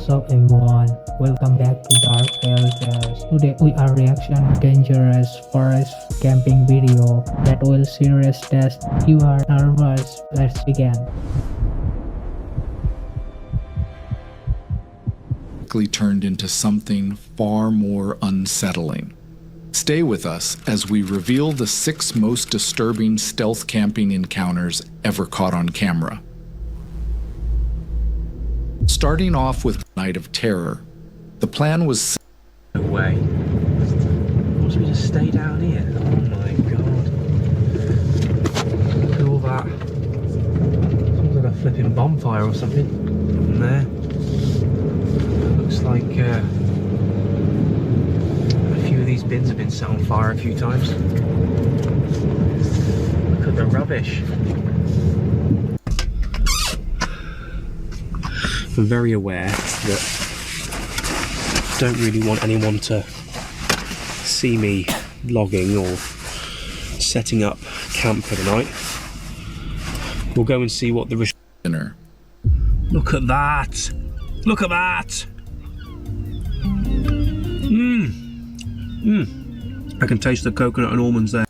What's up everyone, welcome back to Dark Tales. Today we are reaction dangerous forest camping video that will serious test you are nervous. Let's begin. Quickly turned into something far more unsettling. Stay with us as we reveal the 6 most disturbing stealth camping encounters ever caught on camera. Starting off with Night of Terror, the plan was no way. Must we just stay down here? Oh my god. Look at all that. Sounds like a flipping bonfire or something. In there. Looks like a few of these bins have been set on fire a few times. Look at the rubbish. I'm very aware that I don't really want anyone to see me logging or setting up camp for the night. We'll go and see what the dinner. Look at that! Look at that! I can taste the coconut and almonds there.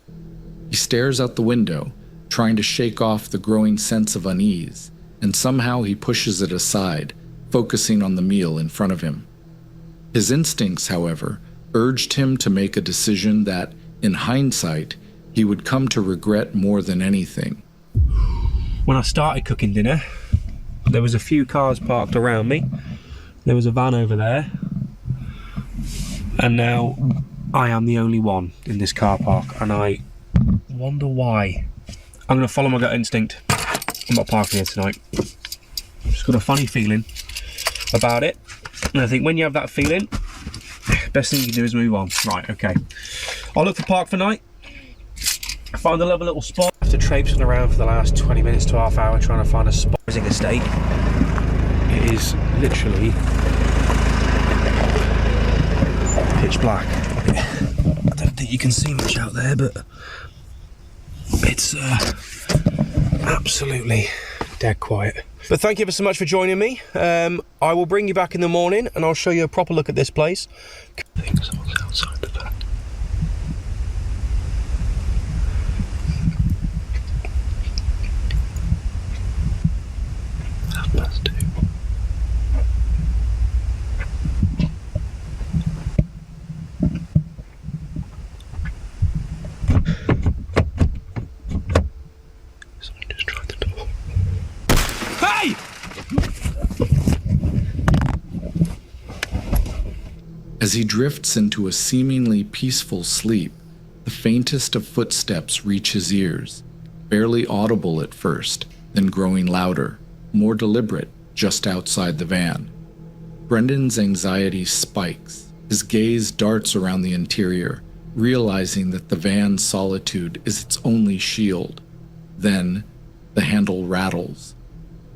He stares out the window, trying to shake off the growing sense of unease, and somehow he pushes it aside, focusing on the meal in front of him. His instincts, however, urged him to make a decision that, in hindsight, he would come to regret more than anything. When I started cooking dinner, there was a few cars parked around me. There was a van over there. And now I am the only one in this car park, and I wonder why. I'm going to follow my gut instinct. I'm not parking here tonight. Just got a funny feeling about it, and I think when you have that feeling, best thing you can do is move on. Right, okay. I'll look for park for night, find a lovely little spot. After traipsing around for the last 20 minutes to half hour trying to find a spot. Estate. It is literally pitch black. I don't think you can see much out there, but it's absolutely dead quiet. But thank you ever so much for joining me. I will bring you back in the morning and I'll show you a proper look at this place. I think someone's outside the van. That's 2. Someone just tried the door. Hey! As he drifts into a seemingly peaceful sleep, the faintest of footsteps reach his ears, barely audible at first, then growing louder, more deliberate, just outside the van. Brendan's anxiety spikes. His gaze darts around the interior, realizing that the van's solitude is its only shield. Then, the handle rattles.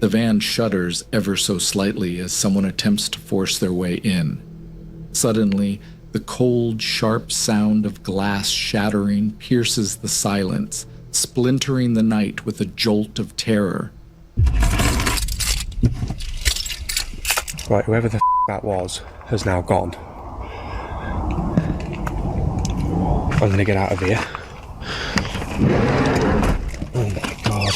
The van shudders ever so slightly as someone attempts to force their way in. Suddenly, the cold, sharp sound of glass shattering pierces the silence, splintering the night with a jolt of terror. Right, whoever the that was has now gone. I'm gonna get out of here. Oh my god.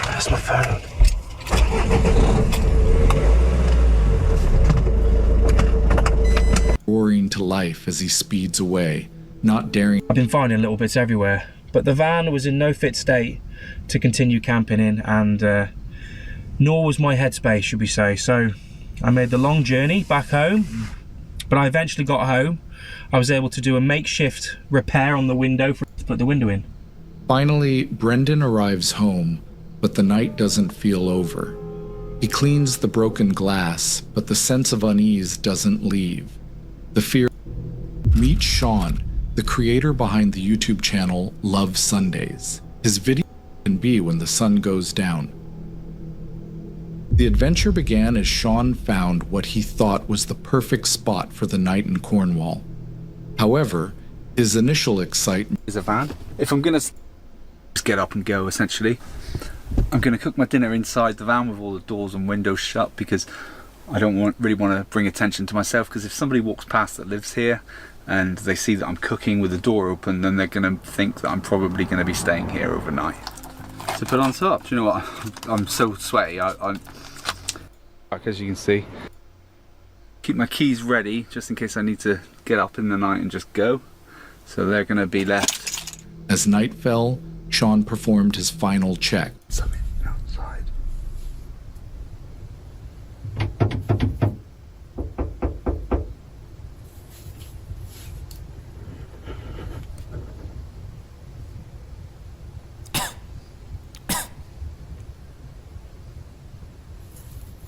That's my phone. Roaring to life as he speeds away, not daring. I've been finding little bits everywhere, but the van was in no fit state to continue camping in, and nor was my headspace, should we say. So I made the long journey back home, but I eventually got home. I was able to do a makeshift repair on the window to put the window in. Finally, Brendan arrives home, but the night doesn't feel over. He cleans the broken glass, but the sense of unease doesn't leave. The fear. Meet Sean, the creator behind the YouTube channel Love Sundays. His video can be when the sun goes down. The adventure began as Sean found what he thought was the perfect spot for the night in Cornwall. However, his initial excitement is a van. If I'm going to just get up and go, essentially, I'm going to cook my dinner inside the van with all the doors and windows shut, because I don't really want to bring attention to myself, because if somebody walks past that lives here and they see that I'm cooking with the door open, then they're going to think that I'm probably going to be staying here overnight. So put on top. Do you know what? I'm so sweaty. I'm like, as you can see. Keep my keys ready just in case I need to get up in the night and just go. So they're going to be left. As night fell, Sean performed his final check. Something outside.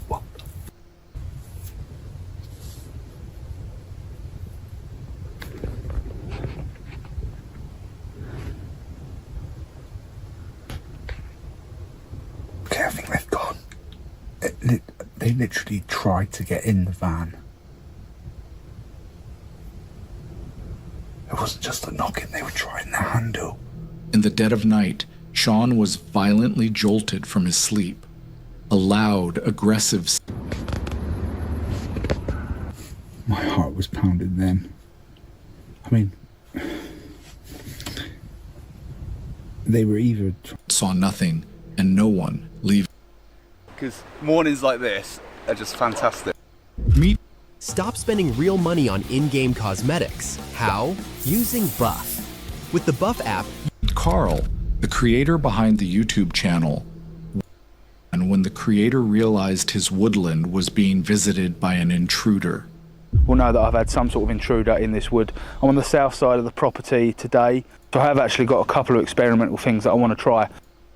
What? Okay, I think they've gone. They literally tried to get in the van. It wasn't just a knocking, they were trying the handle. In the dead of night, Sean was violently jolted from his sleep. A loud, aggressive My heart was pounding then. I mean, they were either... saw nothing and no one leave. Because mornings like this are just fantastic. Meet Stop spending real money on in-game cosmetics. How? Using Buff. With the Buff app, Carl, the creator behind the YouTube channel. And when the creator realized his woodland was being visited by an intruder, will know that I've had some sort of intruder in this wood. I'm on the south side of the property today, so I have actually got a couple of experimental things that I want to try.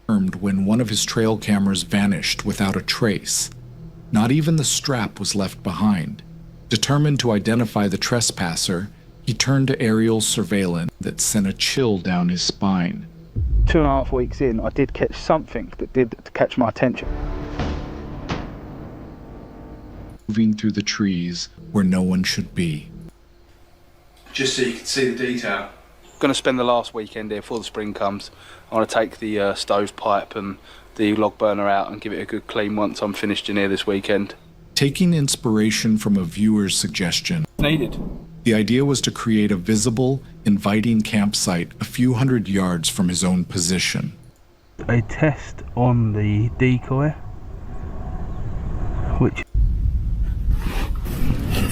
when one of his trail cameras vanished without a trace. Not even the strap was left behind. Determined to identify the trespasser, he turned to aerial surveillance that sent a chill down his spine. 2.5 weeks in, I did catch something that did catch my attention. Moving through the trees where no one should be. Just so you can see the detail. Going to spend the last weekend here before the spring comes. I want to take the stovepipe and the log burner out and give it a good clean once I'm finished in here this weekend. Taking inspiration from a viewer's suggestion, Needed. the idea was to create a visible, inviting campsite a few hundred yards from his own position. A test on the decoy, which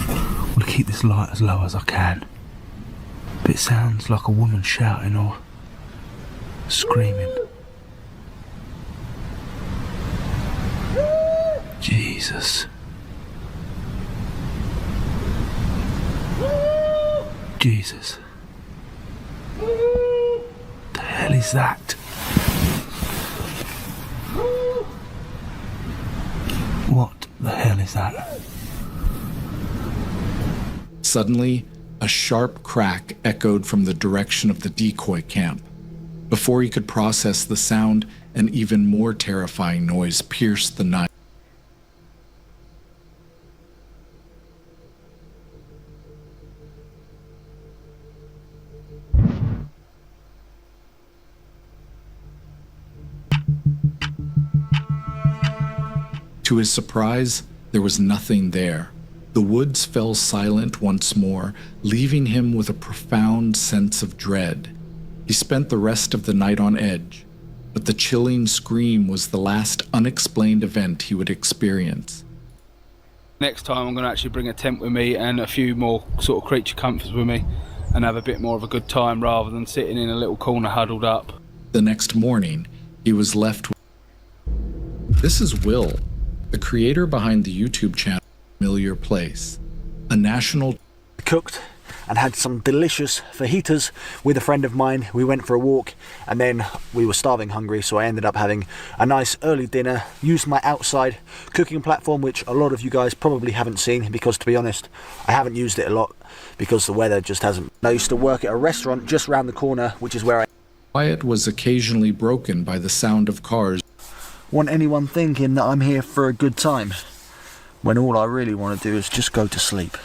I want to keep this light as low as I can. But it sounds like a woman shouting or screaming. Jesus. Jesus. The hell is that? What the hell is that? Suddenly, a sharp crack echoed from the direction of the decoy camp. Before he could process the sound, an even more terrifying noise pierced the night. To his surprise, there was nothing there. The woods fell silent once more, leaving him with a profound sense of dread. He spent the rest of the night on edge, but the chilling scream was the last unexplained event he would experience. Next time I'm going to actually bring a tent with me and a few more sort of creature comforts with me and have a bit more of a good time rather than sitting in a little corner huddled up. The next morning, he was left with... This is Will, the creator behind the YouTube channel Familiar Place, a national... Cooked and had some delicious fajitas with a friend of mine. We went for a walk and then we were starving hungry, so I ended up having a nice early dinner, used my outside cooking platform, which a lot of you guys probably haven't seen because, to be honest, I haven't used it a lot because the weather just hasn't. I used to work at a restaurant just round the corner, which is where I Quiet was occasionally broken by the sound of cars. Want anyone thinking that I'm here for a good time, when all I really want to do is just go to sleep?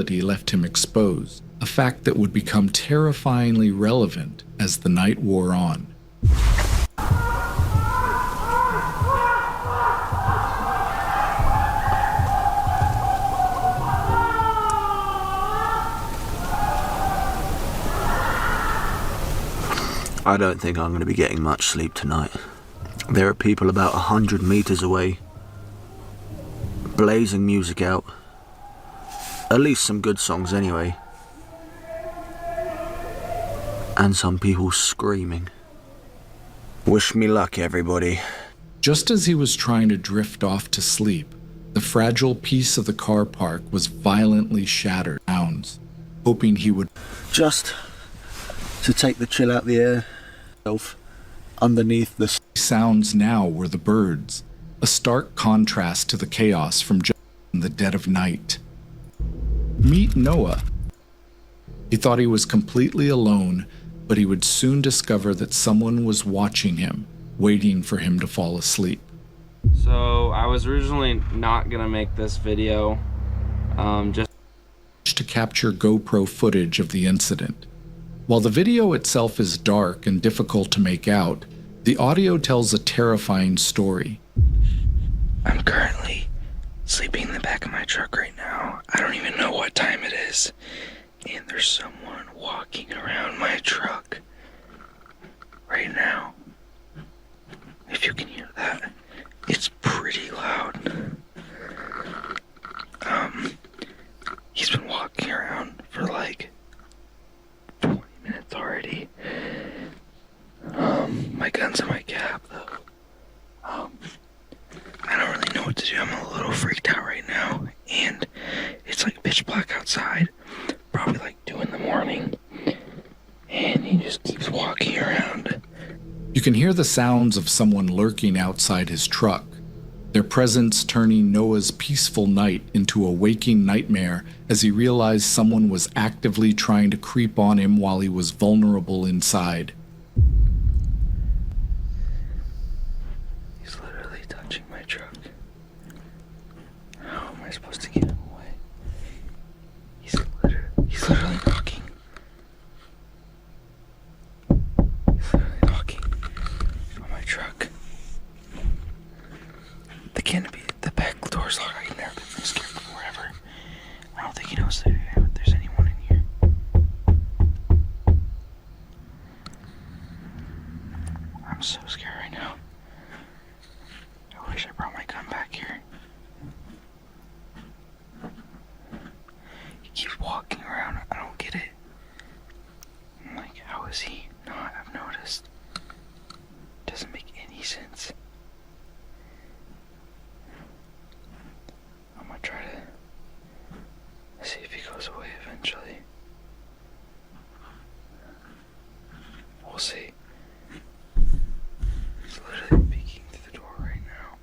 He left him exposed, a fact that would become terrifyingly relevant as the night wore on. I don't think I'm going to be getting much sleep tonight. There are people about 100 meters away, blazing music out. At least some good songs anyway. And some people screaming. Wish me luck, everybody. Just as he was trying to drift off to sleep, the fragile piece of the car park was violently shattered. Sounds, hoping he would Just to take the chill out the air. Underneath the sounds now were the birds, a stark contrast to the chaos from just in the dead of night. Meet Noah. He thought he was completely alone, but he would soon discover that someone was watching him, waiting for him to fall asleep. So I was originally not gonna make this video, just to capture GoPro footage of the incident. While the video itself is dark and difficult to make out, the audio tells a terrifying story. I'm currently sleeping in the back of my truck right now. I don't even know what time it is. And there's someone walking around my truck right now. If you can hear that, it's pretty loud. He's been walking around for like 20 minutes already. My gun's in my cab though. I don't really know what to do. I'm a little freaked out right now, and it's like pitch black outside, probably like 2 in the morning, and he just keeps walking around. You can hear the sounds of someone lurking outside his truck, their presence turning Noah's peaceful night into a waking nightmare as he realized someone was actively trying to creep on him while he was vulnerable inside. He's literally touching my truck. How am I supposed to get him away? He's literally knocking. He's literally knocking on my truck. The canopy, the back door's locked. I've never been this scared before ever. I don't think he knows that there's anyone in here. I'm so scared right now. I wish I brought my gun back here. He keeps walking around. I don't get it. I'm like, how is he not? I've noticed. Doesn't make any sense. I'm gonna try to see if he goes away eventually. We'll see. He's literally peeking through the door right now.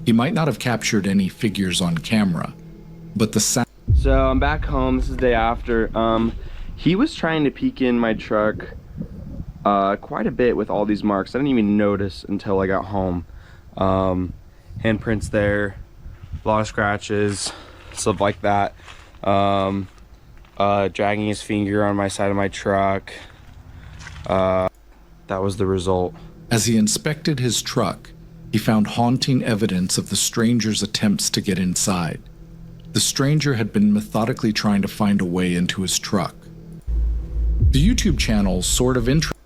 He might not have captured any figures on camera, but the sound. So I'm back home. This is the day after. He was trying to peek in my truck quite a bit with all these marks. I didn't even notice until I got home. Handprints there, a lot of scratches, stuff like that. Dragging his finger on my side of my truck. That was the result. As he inspected his truck, he found haunting evidence of the stranger's attempts to get inside. The stranger had been methodically trying to find a way into his truck. The YouTube channel Sort of Interesting.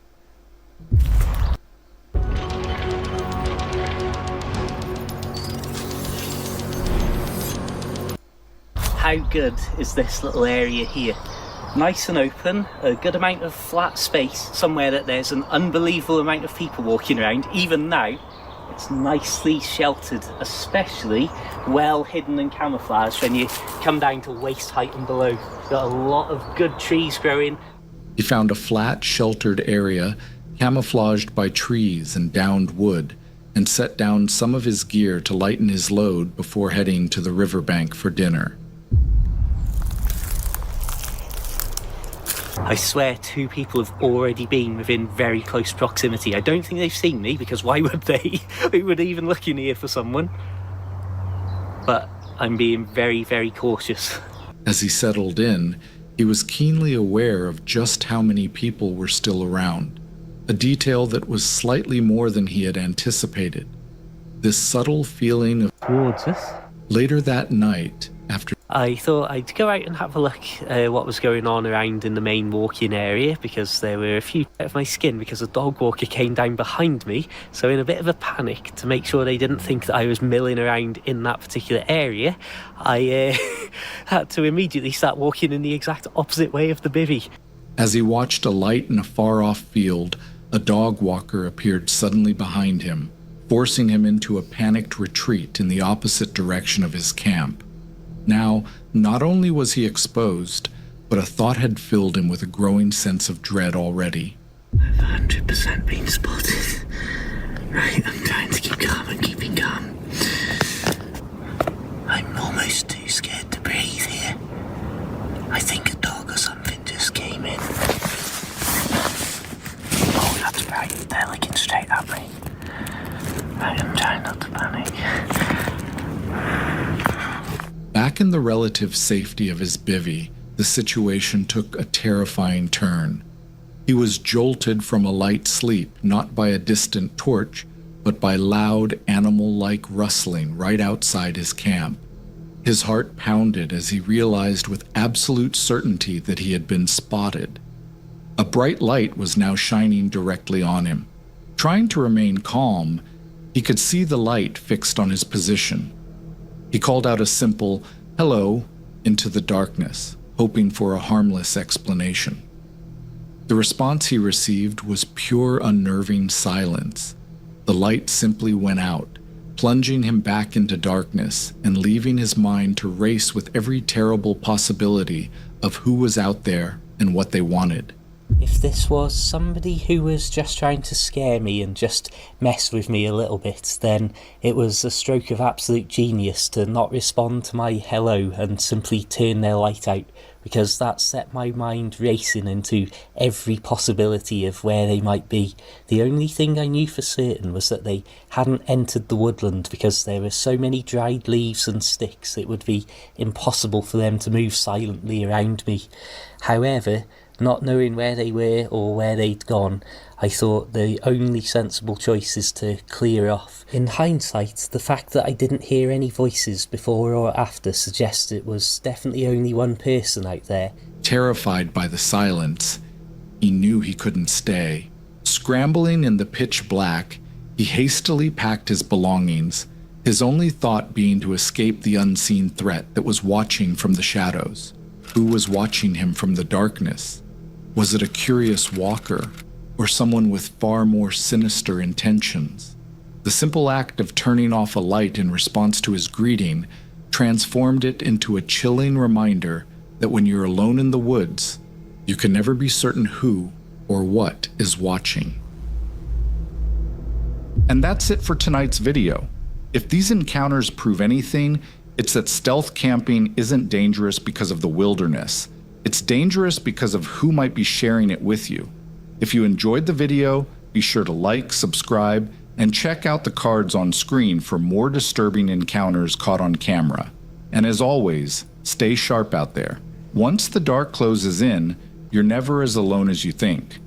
How good is this little area here? Nice and open, a good amount of flat space, somewhere that there's an unbelievable amount of people walking around. Even now, it's nicely sheltered, especially well hidden and camouflaged when you come down to waist height and below. Got a lot of good trees growing. He found a flat, sheltered area camouflaged by trees and downed wood, and set down some of his gear to lighten his load before heading to the riverbank for dinner. I swear 2 people have already been within very close proximity. I don't think they've seen me, because why would they? Who would even look in here for someone? But I'm being very, very cautious. As he settled in, he was keenly aware of just how many people were still around, a detail that was slightly more than he had anticipated. This subtle feeling of Towards us. Later that night, after I thought I'd go out and have a look what was going on around in the main walk-in area, because there were a few out of my skin because a dog walker came down behind me. So in a bit of a panic to make sure they didn't think that I was milling around in that particular area, I had to immediately start walking in the exact opposite way of the bivvy. As he watched a light in a far-off field, a dog walker appeared suddenly behind him, forcing him into a panicked retreat in the opposite direction of his camp. Now, not only was he exposed, but a thought had filled him with a growing sense of dread already. I've 100% been spotted. Right, I'm trying to keep calm and keeping calm. I'm almost too scared to breathe here. I think a dog or something just came in. Oh, that's right, they're looking straight at me. Right, I'm trying not to panic. Back in the relative safety of his bivvy, the situation took a terrifying turn. He was jolted from a light sleep, not by a distant torch, but by loud, animal-like rustling right outside his camp. His heart pounded as he realized with absolute certainty that he had been spotted. A bright light was now shining directly on him. Trying to remain calm, he could see the light fixed on his position. He called out a simple, "Hello," into the darkness, hoping for a harmless explanation. The response he received was pure unnerving silence. The light simply went out, plunging him back into darkness and leaving his mind to race with every terrible possibility of who was out there and what they wanted. If this was somebody who was just trying to scare me and just mess with me a little bit, then it was a stroke of absolute genius to not respond to my hello and simply turn their light out, because that set my mind racing into every possibility of where they might be. The only thing I knew for certain was that they hadn't entered the woodland, because there were so many dried leaves and sticks it would be impossible for them to move silently around me. However, not knowing where they were or where they'd gone, I thought the only sensible choice is to clear off. In hindsight, the fact that I didn't hear any voices before or after suggests it was definitely only one person out there. Terrified by the silence, he knew he couldn't stay. Scrambling in the pitch black, he hastily packed his belongings, his only thought being to escape the unseen threat that was watching from the shadows. Who was watching him from the darkness? Was it a curious walker, or someone with far more sinister intentions? The simple act of turning off a light in response to his greeting transformed it into a chilling reminder that when you're alone in the woods, you can never be certain who or what is watching. And that's it for tonight's video. If these encounters prove anything, it's that stealth camping isn't dangerous because of the wilderness. It's dangerous because of who might be sharing it with you. If you enjoyed the video, be sure to like, subscribe, and check out the cards on screen for more disturbing encounters caught on camera. And as always, stay sharp out there. Once the dark closes in, you're never as alone as you think.